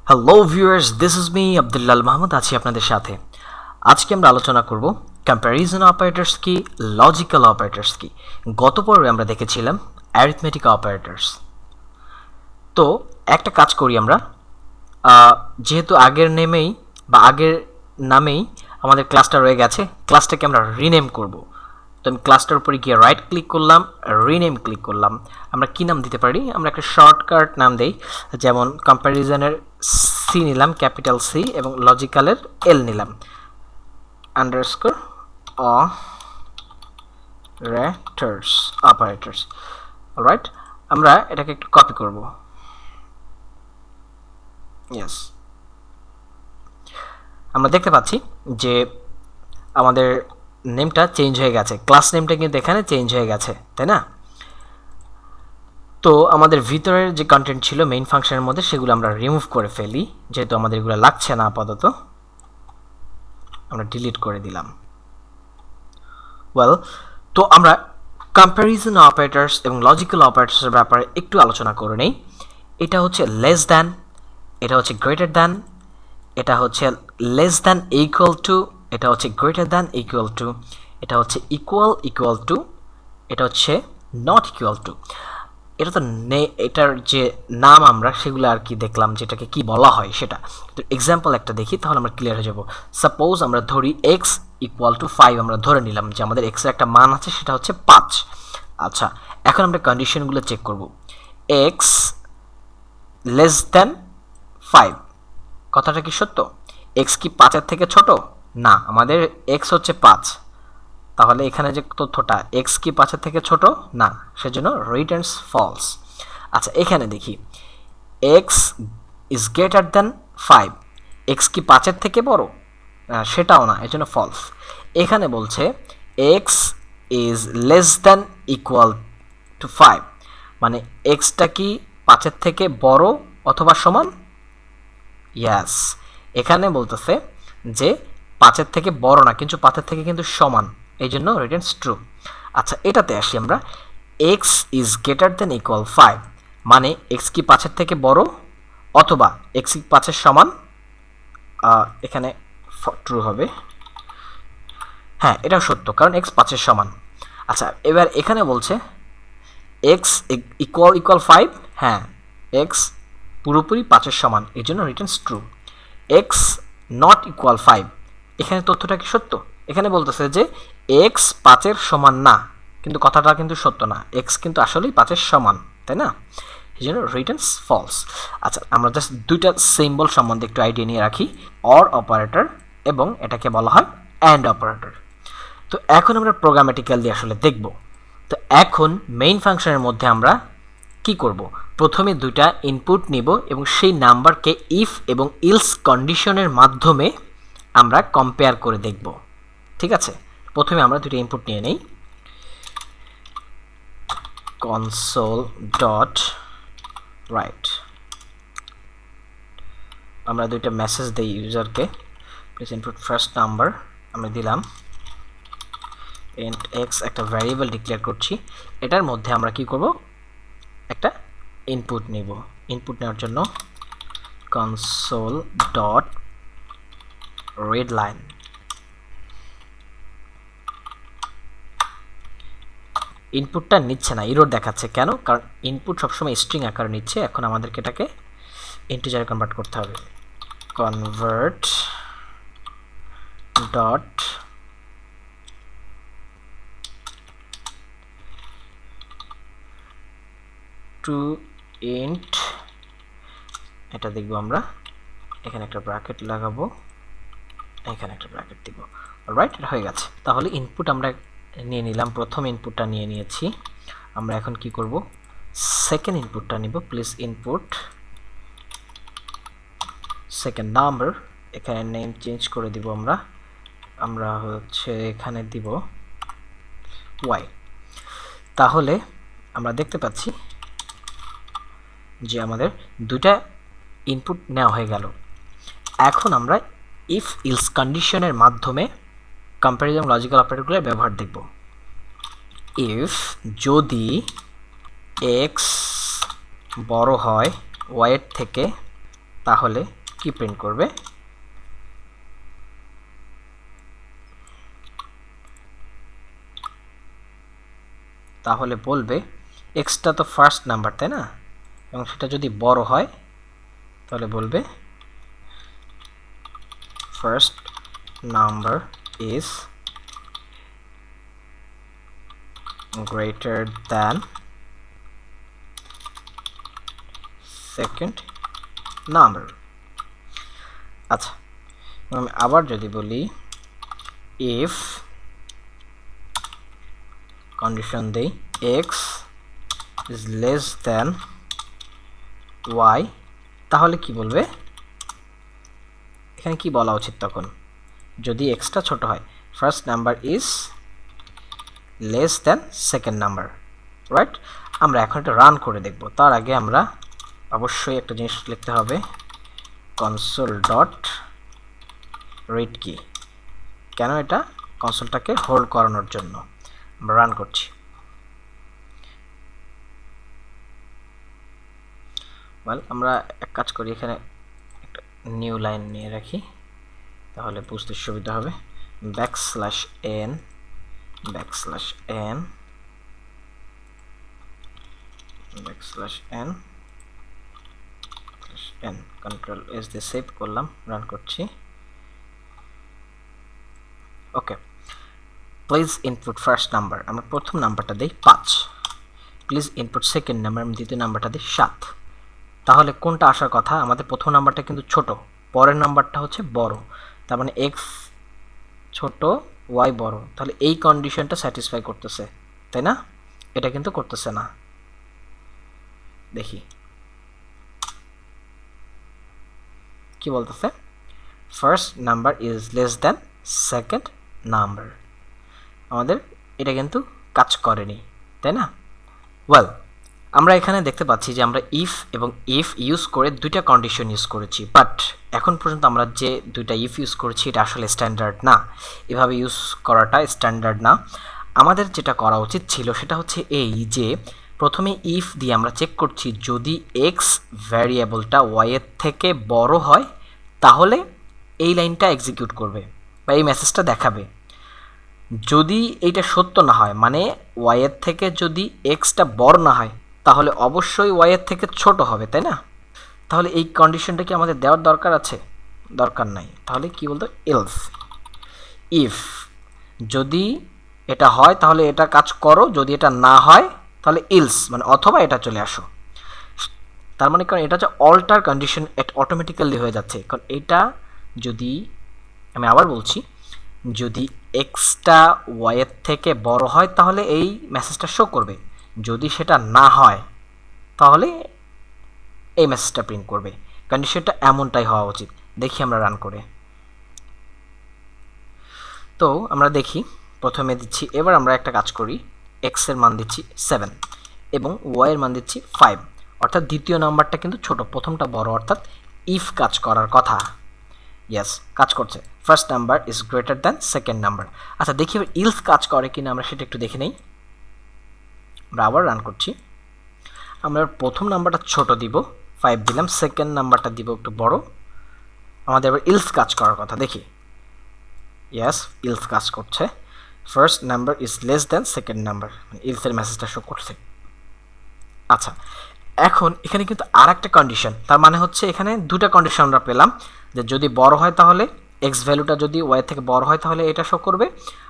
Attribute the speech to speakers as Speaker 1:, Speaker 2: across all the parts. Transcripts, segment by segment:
Speaker 1: Hello viewers, this is me Abdullal Mahmud আছি আপনাদের সাথে। আজকে আমরা আলোচনা করব কম্প্যারিজন অপারেটরস কি, লজিক্যাল অপারেটরস কি। গত পর্বে আমরা দেখেছিলাম অ্যারিথমেটিক অপারেটরস। তো একটা কাজ করি আমরা, যেহেতু আগের নামেই আমাদের ক্লাসটা রয়ে গেছে, ক্লাসটাকে আমরা রিনেম করব। তো আমি ক্লাসটার উপরে গিয়ে রাইট ক্লিক করলাম, রিনেম ক্লিক করলাম। আমরা কি নাম দিতে পারি? আমরা একটা শর্টকাট নাম দেই, যেমন কম্প্যারিজনের সি নিলাম, ক্যাপিটাল সি, এবং লজিক্যালের এল নিলাম, আন্ডারস্কোর অপারেটরস। অলরাইট, আমরা এটাকে একটু কপি করব। ইয়েস, আমরা দেখতে পাচ্ছি যে আমাদের নেমটা চেঞ্জ হয়ে গেছে, ক্লাস নেমটা কিন্তু এখানে চেঞ্জ হয়ে গেছে, তাই না? তো আমাদের ভিতরের যে কন্টেন্ট ছিল মেইন ফাংশনের মধ্যে, সেগুলো আমরা রিমুভ করে ফেলি, যেহেতু আমাদের এগুলো লাগছে না আপাতত। আমরা ডিলিট করে দিলাম। ওয়েল, তো আমরা কম্প্যারিজন অপারেটরস এবং লজিক্যাল অপারেটরসের ব্যাপারে একটু আলোচনা করে নেই। এটা হচ্ছে লেস দ্যান, এটা হচ্ছে গ্রেটার দ্যান, এটা হচ্ছে লেস দ্যান ইকুয়াল টু, এটা হচ্ছে গ্রেটার দ্যান ইকুয়াল টু, এটা হচ্ছে ইকুয়াল টু, এটা হচ্ছে নট ইকুয়াল টু। এটা তো এটার যে নাম আমরা সেগুলো আর কি দেখলাম, যেটাকে কি বলা হয় সেটা। তো এক্সাম্পল একটা দেখি, তাহলে আমরা ক্লিয়ার হয়ে যাব। সাপোজ আমরা ধরি এক্স ইকুয়াল টু 5, আমরা ধরে নিলাম যে আমাদের এক্স এর একটা মান আছে, সেটা হচ্ছে 5। আচ্ছা, এখন আমরা কন্ডিশনগুলো চেক করব। এক্স লেস দ্যান 5, কথাটা কি সত্য? এক্স কি 5-এর থেকে ছোট? না, আমাদের এক্স হচ্ছে 5। তাহলে এখানে যে তথ্যটা এক্স কি 5-এর থেকে ছোট? না, সেজন্য রিটার্নস ফলস। আচ্ছা, এখানে দেখি x is greater than 5, x কি 5-এর থেকে বড়? সেটাও না, এজন্য ফলস। এখানে বলছে x is less than equal to 5, মানে এক্সটা কি 5-এর থেকে বড় অথবা সমান? ইয়াস, এখানে বলতেছে যে 5-এর থেকে বড় না, কিন্তু 5-এর থেকে কিন্তু সমান, এই জন্য রিটার্নস ট্রু। আচ্ছা, এটাতে আসি আমরা। X is greater than equal 5, মানে এক্স কি 5-এর থেকে বড় অথবা এক্স কি 5-এর সমান? এখানে ট্রু হবে। হ্যাঁ, এটাও সত্য, কারণ এক্স 5-এর সমান। আচ্ছা, এবার এখানে বলছে এক্স ইকুয়াল 5, হ্যাঁ, এক্স পুরোপুরি 5-এর সমান, এই জন্য Returns true. X not equal 5, এখানে তথ্যটা কি সত্য? এখানে বলতেছে যে এক্স 5-এর সমান না, কিন্তু কথাটা কিন্তু সত্য না, এক্স কিন্তু আসলেই 5-এর সমান, তাই না? এই জন্য রিটার্নস ফলস। আচ্ছা, আমরা জাস্ট দুইটা সিম্বল সম্বন্ধে একটু আইডিয়া নিয়ে রাখি, অর অপারেটর এবং এটাকে বলা হয় অ্যান্ড অপারেটর। তো এখন আমরা প্রোগ্রামেটিক্যালি আসলে দেখব। তো এখন মেইন ফাংশনের মধ্যে আমরা কি করব? প্রথমে দুইটা ইনপুট নিব এবং সেই নাম্বারকে ইফ এবং ইলস কন্ডিশনের মাধ্যমে আমরা কম্পেয়ার করে দেখব। ঠিক আছে, প্রথমে আমরা দুইটা ইনপুট নিয়ে নেই। কনসোল ডট রাইট, আমরা দুইটা মেসেজ দেই ইউজারকে, প্লিজ ইনপুট ফার্স্ট নাম্বার, আমরা দিলাম। এন্ড এক্স একটা ভ্যারিয়েবল ডিক্লেয়ার করছি, এটার মধ্যে আমরা কি করব? একটা ইনপুট নিব। ইনপুট নেওয়ার জন্য কনসোল ডট রিড লাইন, ইনপুটটা নিচ্ছে না, এরর দেখাচ্ছে কেন? কারণ ইনপুট সবসময় স্ট্রিং আকারে নিচ্ছে। এখন আমাদেরকে এটাকে ইন্টিজারে কনভার্ট করতে হবে। কনভার্ট ডট টু ইন্ট, এটা দেখব আমরা। এখানে একটা ব্র্যাকেট লাগাবো, এখানে একটা ব্র্যাকেট দিব। অলরাইট, এটা হয়ে গেছে। তাহলে ইনপুট আমরা নিয়ে নিলাম, প্রথম ইনপুটটা নিয়ে নিয়েছি। আমরা এখন কি করব? সেকেন্ড ইনপুটটা নিব। প্লিজ ইনপুট সেকেন্ড নাম্বার, এখানে নেম চেঞ্জ করে দিব আমরা। আমরা হচ্ছে এখানে দিব ওয়াই। তাহলে আমরা দেখতে পাচ্ছি যে আমাদের দুইটা ইনপুট নেওয়া হয়ে গেল। এখন আমরা ইফ ইলস কন্ডিশনের মাধ্যমে কম্প্যারিজন লজিক্যাল অপারেটরগুলোর ব্যবহার দেখব। ইফ যদি এক্স বড় হয় ওয়াই এর থেকে, তাহলে কি প্রিন্ট করবে? তাহলে বলবে এক্সটা তো ফার্স্ট নাম্বার, তাই না? এবং সেটা যদি বড় হয় তাহলে বলবে first number is greater than second number। আচ্ছা, আমি আবার যদি বলি if কন্ডিশন দেই x is less than y, তাহলে কি বলবে? এখানে কি বলা উচিত তখন? যদি এক্সটা ছোট হয়, first number is less than second number, right? আমরা এখন এটা রান করে দেখব। তার আগে আমরা অবশ্যই একটা জিনিস লিখতে হবে, কনসোল ডট রিড কি। কেন? এটা কনসোলটাকে হোল্ড করানোর জন্য। আমরা রান করছি। ওয়েল, আমরা এক কাজ করি, এখানে একটা নিউ লাইন নিয়ে রাখি, তাহলে বুঝতে সুবিধা হবে। Backslash N backslash N backslash N N, control S দিয়ে সেভ করলাম, রান করছি। ওকে, প্লিজ ইনপুট ফার্স্ট নাম্বার, আমরা প্রথম নাম্বারটা দিই 5। প্লিজ ইনপুট সেকেন্ড নাম্বার, আমি দ্বিতীয় নাম্বারটা দিই 7। তাহলে কোনটা আসার কথা? আমাদের প্রথম নাম্বারটা কিন্তু ছোট, পরের নাম্বারটা হচ্ছে বড়, তার মানে এক্স ছোট ওয়াই বড়, তাহলে এই কন্ডিশনটা স্যাটিসফাই করতেছে, তাই না? এটা কিন্তু করতেছে না। দেখি কি বলতেছে, first number is less than second number. আমাদের এটা কিন্তু কাজ করেনি, তাই না? ওয়েল, আমরা এখানে দেখতে পাচ্ছি যে আমরা ইফ এবং ইফ ইউজ করে দুইটা কন্ডিশন ইউজ করেছি, বাট এখন পর্যন্ত আমরা যে দুইটা ইফ ইউজ করেছি এটা আসলে স্ট্যান্ডার্ড না, এভাবে ইউজ করাটা স্ট্যান্ডার্ড না। আমাদের যেটা করা উচিত ছিল সেটা হচ্ছে এই যে প্রথমে ইফ দিয়ে আমরা চেক করছি যদি এক্স ভ্যারিয়েবলটা ওয়াই এর থেকে বড় হয় তাহলে এই লাইনটা এক্সিকিউট করবে বা এই মেসেজটা দেখাবে। যদি এইটা সত্য না হয়, মানে ওয়াই এর থেকে যদি এক্সটা বড় না হয়, তাহলে অবশ্যই ওয়াই এর থেকে ছোট হবে, তাই না? তাহলে এই কন্ডিশনটা কি আমাদের দেওয়ার দরকার আছে? দরকার নাই। তাহলে কি বলতো, এলস ইফ যদি এটা হয় তাহলে এটা কাজ করো, যদি এটা না হয় তাহলে ইলস মানে অথবা এটা চলে আসো। তার মানে কারণ এটা হচ্ছে অল্টার কন্ডিশন, এটা অটোমেটিক্যালি হয়ে যাচ্ছে। কারণ এটা যদি, আমি আবার বলছি, যদি এক্সটা ওয়াইয়ের থেকে বড় হয় তাহলে এই মেসেজটা শো করবে, যদি সেটা না হয় তাহলে এই মেসেজটা প্রিন্ট করবে। কন্ডিশনটা এমনটাই হওয়া উচিত। দেখি আমরা রান করে। তো আমরা দেখি, প্রথমে দিচ্ছি, এবার আমরা একটা কাজ করি, এক্স এর মান দিচ্ছি 7 এবং ওয়াই এর মান দিচ্ছি 5, অর্থাৎ দ্বিতীয় নাম্বারটা কিন্তু ছোট, প্রথমটা বড়, অর্থাৎ ইফ কাজ করার কথা। ইয়েস, কাজ করছে, first number is greater than second number. আচ্ছা, দেখি এবার ইলস কাজ করে কিনা আমরা সেটা একটু দেখে নেই। আমরা আবার রান করছি। আমরা প্রথম নাম্বারটা ছোট দিব, 5 দিলাম, সেকেন্ড নাম্বারটা দিব একটু বড়। আমাদের এবার ইলস কাজ করার কথা, দেখি। ইয়েস, ইলস কাজ করছে, first number is less than second number, ইলসের মেসেজটা শো করছে। আচ্ছা, এখন এখানে কিন্তু আর একটা কন্ডিশন, তার মানে হচ্ছে এখানে দুটা কন্ডিশন আমরা পেলাম, যে যদি বড় হয় তাহলে এক্স ভ্যালুটা যদি ওয়াই থেকে বড় হয় তাহলে এটা শো করবে,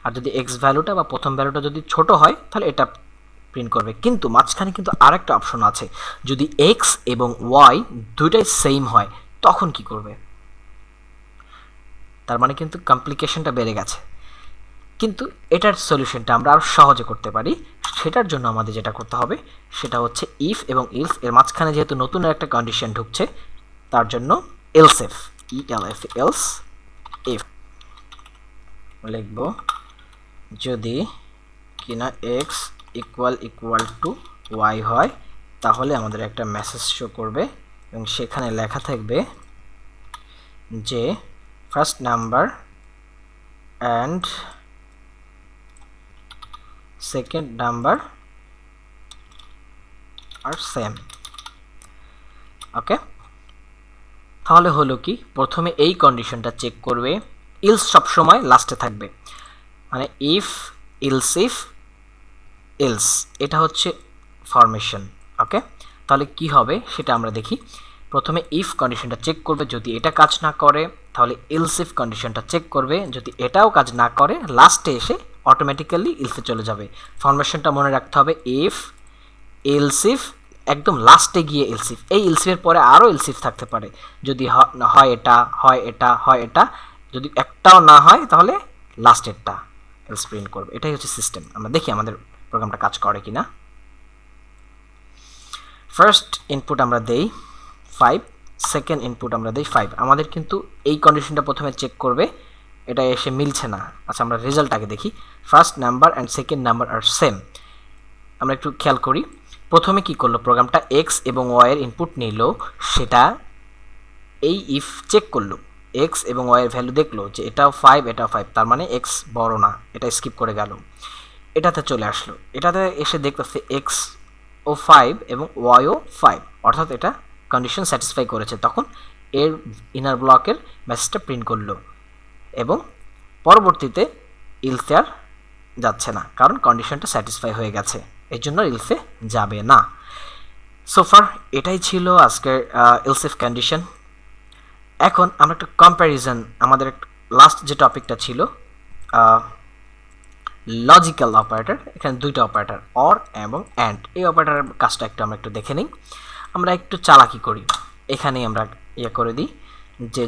Speaker 1: আর যদি এক্স ভ্যালুটা বা প্রথম ভ্যালুটা যদি ছোট হয় তাহলে এটা প্রিন্ট করবে। কিন্তু মাঝখানে কিন্তু আর একটা অপশন আছে, যদি এক্স এবং ওয়াই দুইটাই সেম হয় তখন কি করবে? তার মানে কিন্তু কমপ্লিকেশনটা বেড়ে গেছে। কিন্তু এটার সলিউশনটা আমরা আরও সহজে করতে পারি। সেটার জন্য আমাদের যেটা করতে হবে সেটা হচ্ছে ইফ এবং ইলস এর মাঝখানে যেহেতু নতুন একটা কন্ডিশন ঢুকছে, তার জন্য else F, ELF, else if লিখব, যদি কিনা এক্স ইকুয়াল টু ওয়াই হয় তাহলে আমাদের একটা মেসেজ শো করবে এবং সেখানে লেখা থাকবে যে first number and second number আর সেম। ওকে, তাহলে হলো কি, প্রথমে এই কন্ডিশনটা চেক করবে, ইলস সবসময় লাস্টে থাকবে, মানে ইফ ইলস এলস, এটা হচ্ছে ফরমেশন। ওকে, তাহলে কি হবে সেটা আমরা দেখি। প্রথমে ইফ কন্ডিশনটা চেক করবে, যদি এটা কাজ না করে তাহলে এলস ইফ কন্ডিশনটা চেক করবে, যদি এটাও কাজ না করে লাস্টে এসে অটোমেটিক্যালি ইলসে চলে যাবে। ফরমেশনটা মনে রাখতে হবে, ইফ এলস ইফ, একদম লাস্টে গিয়ে এলস ইফ। এই এলস ইফের পরে আরও এলস ইফ থাকতে পারে, যদি হয় এটা, হয় এটা, হয় এটা, যদি একটাও না হয় তাহলে লাস্টেরটা এলস প্রিন্ট করবে। এটাই হচ্ছে সিস্টেম। আমরা দেখি আমাদের প্রোগ্রামটা কাজ করে কিনা। ফার্স্ট ইনপুট আমরা দেই 5, সেকেন্ড ইনপুট আমরা দেই 5। আমাদের কিন্তু এই কন্ডিশনটা প্রথমে চেক করবে, এটা এসে মিলছে না। আচ্ছা, আমরা রেজাল্ট আগে দেখি। First number and second number আর সেম। আমরা একটু খেয়াল করি, প্রথমে কি করলো প্রোগ্রামটা, এক্স এবং ওয়াই এর ইনপুট নিল, সেটা এই ইফ চেক করলো, এক্স এবং ওয়াই এর ভ্যালু দেখলো যে এটাও 5 এটাও 5, তার মানে এক্স বড় না, এটা স্কিপ করে গেল। এটাতে চলে আসলো, এটাতে এসে দেখতেছে এক্স ও 5 এবং ওয়াইও 5, অর্থাৎ এটা কন্ডিশন স্যাটিসফাই করেছে। তখন এর ইনার ব্লকের মেসেজটা প্রিন্ট করলো এবং পরবর্তীতে ইলসে আর যাচ্ছে না, কারণ কন্ডিশনটা স্যাটিসফাই হয়ে গেছে, এর জন্য ইলসে যাবে না। সোফার এটাই ছিল আজকের ইলস ইফ কন্ডিশন। এখন আমরা একটা কম্প্যারিজন, আমাদের লাস্ট যে টপিকটা ছিল লজিক্যাল অপারেটর, এখানে দুইটা অপারেটর অর এবং অ্যান্ড, এই অপারেটরের কাজটা আমরা একটু দেখে নিই। আমরা একটু চালাকি করি, এখানেই আমরা ইয়ে করে দিই যে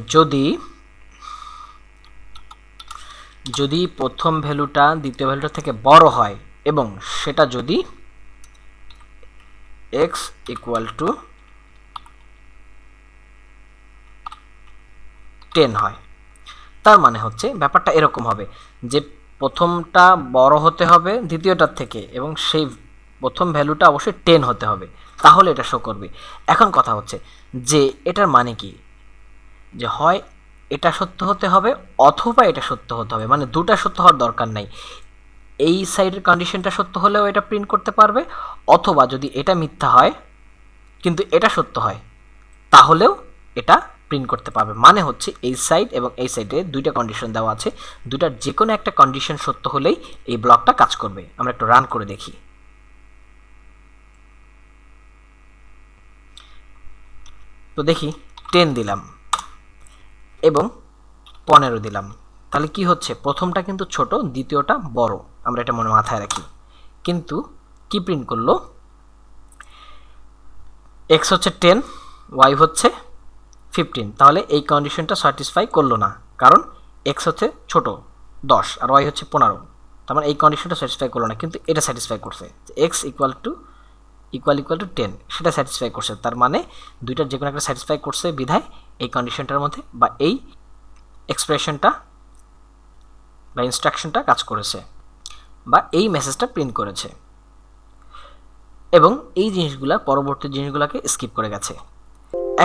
Speaker 1: যদি প্রথম ভ্যালুটা দ্বিতীয় ভ্যালুটা থেকে বড় হয় এবং সেটা যদি x ইকুয়াল টু 10 হয়, তার মানে হচ্ছে ব্যাপারটা এরকম হবে যে প্রথমটা বড় হতে হবে দ্বিতীয়টার থেকে এবং সেই প্রথম ভ্যালুটা অবশ্যই 10 হতে হবে, তাহলে এটা শো করবে। এখন কথা হচ্ছে যে এটার মানে কি, যে হয় এটা সত্য হতে হবে অথবা এটা সত্য হতে হবে, মানে দুটা সত্য হওয়ার দরকার নাই। এই সাইডের কন্ডিশনটা সত্য হলেও এটা প্রিন্ট করতে পারবে, অথবা যদি এটা মিথ্যা হয় কিন্তু এটা সত্য হয় তাহলেও এটা প্রিন্ট করতে পারবে। মানে হচ্ছে এই সাইড এবং এই সাইডে দুইটা কন্ডিশন দেওয়া আছে, দুটার যে কোনো একটা কন্ডিশন সত্য হলেই এই ব্লকটা কাজ করবে। আমরা একটু রান করে দেখি। তো দেখি 10 দিলাম এবং 15 দিলাম, তাহলে কি হচ্ছে, প্রথমটা কিন্তু ছোট, দ্বিতীয়টা বড়, আমরা এটা মনে মাথায় রাখি। কিন্তু কি প্রিন্ট করলো, x হচ্ছে 10, y হচ্ছে 15, তাহলে এই কন্ডিশনটা স্যাটিসফাই করলো না, কারণ x হচ্ছে ছোট 10 আর y হচ্ছে 15, তার মানে এই কন্ডিশনটা স্যাটিসফাই করলো না। কিন্তু এটা স্যাটিসফাই করছে, x ইকুয়াল টু 10, সেটা স্যাটিসফাই করছে, তার মানে দুইটার যে কোনো একটা স্যাটিসফাই করছে বিধায় এই কন্ডিশনটার মধ্যে বা এই এক্সপ্রেশনটা বা ইনস্ট্রাকশনটা কাজ করেছে বা এই মেসেজটা প্রিন্ট করেছে, এবং এই জিনিসগুলা পরবর্তী জিনিসগুলোকে স্কিপ করে গেছে।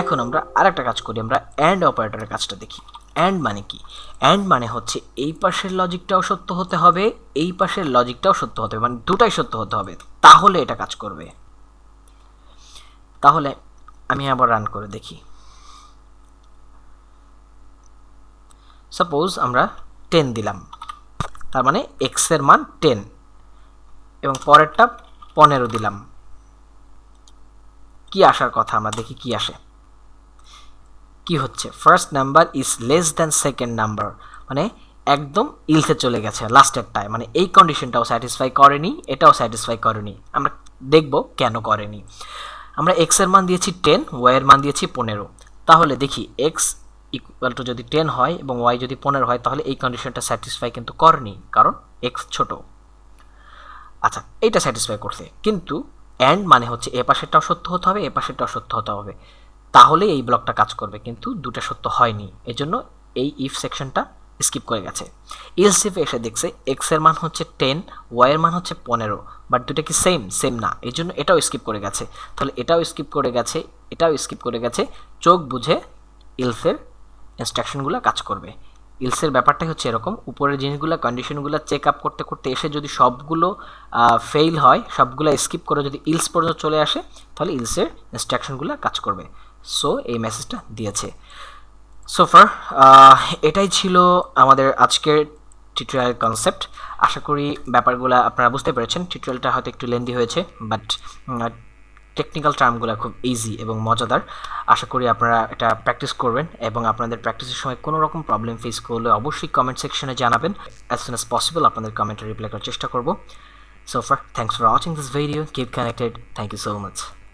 Speaker 1: এখন আমরা আরেকটা কাজ করি, আমরা অ্যান্ড অপারেটরের কাজটা দেখি। অ্যান্ড মানে কি, অ্যান্ড মানে হচ্ছে এই পাশের লজিকটাও সত্য হতে হবে, এই পাশের লজিকটাও সত্য হতে হবে, মানে দুটাই সত্য হতে হবে, তাহলে এটা কাজ করবে। তাহলে আমি আবার রান করে দেখি। সাপোজ আমরা 10 দিলাম, তার মানে x এর মান 10 এবং পরেরটা 15 দিলাম। কি আসার কথা আমরা দেখি কি আসে। কি হচ্ছে, first number is less than second number, মানে একদম ইলসে চলে গেছে লাস্টেরটায়, মানে এই কন্ডিশনটাও স্যাটিসফাই করেনি, এটাও স্যাটিসফাই করেনি। আমরা দেখব কেন করেনি। আমরা এক্স এর মান দিয়েছি 10, ওয়াই এর মান দিয়েছি 15, তাহলে দেখি এক্স ইকুয়াল টু যদি 10 হয় এবং ওয়াই যদি 15 হয় তাহলে এই কন্ডিশনটা স্যাটিসফাই কিন্তু করেনি, কারণ এক্স ছোট। আচ্ছা, এইটা স্যাটিসফাই করছে, কিন্তু অ্যান্ড মানে হচ্ছে এ পাশেরটাও সত্য হতে হবে, এ পাশেরটাও সত্য হতে হবে, তাহলে এই ব্লকটা কাজ করবে, কিন্তু দুটা সত্য হয়নি, এজন্য এই ইফ সেকশনটা স্কিপ করে গেছে। ইলস ইফে এসে দেখছে এক্স এর মান হচ্ছে 10, ওয়াই এর মান হচ্ছে 15, বাট দুটা কি সেম না, এই জন্য এটাও স্কিপ করে গেছে। তাহলে এটাও স্কিপ করে গেছে, এটাও স্কিপ করে গেছে, চোখ বুঝে ইলসের ইনস্ট্রাকশনগুলো কাজ করবে। ইলসের ব্যাপারটাই হচ্ছে এরকম, উপরের জিনিসগুলো কন্ডিশনগুলো চেক আপ করতে করতে এসে যদি সবগুলো ফেইল হয়, সবগুলো স্কিপ করে যদি ইলস পর্যন্ত চলে আসে, তাহলে ইলসের ইনস্ট্রাকশনগুলো কাজ করবে। সো এই মেসেজটা দিয়েছে। সো ফার এটাই ছিল আমাদের আজকের টিউটোরিয়াল কনসেপ্ট। আশা করি ব্যাপারগুলো আপনারা বুঝতে পেরেছেন। টিউটোরিয়ালটা হয়তো একটু লেন্দি হয়েছে, বাট টেকনিক্যাল টার্মগুলো খুব ইজি এবং মজাদার। আশা করি আপনারা এটা প্র্যাকটিস করবেন এবং আপনাদের প্র্যাকটিসের সময় কোনো রকম প্রবলেম ফেস করলে অবশ্যই কমেন্ট সেকশনে জানাবেন। অ্যাজ সুন অ্যাজ পসিবল আপনাদের কমেন্টে রিপ্লাই করার চেষ্টা করব। So far thanks for watching this video, keep connected, thank you so much.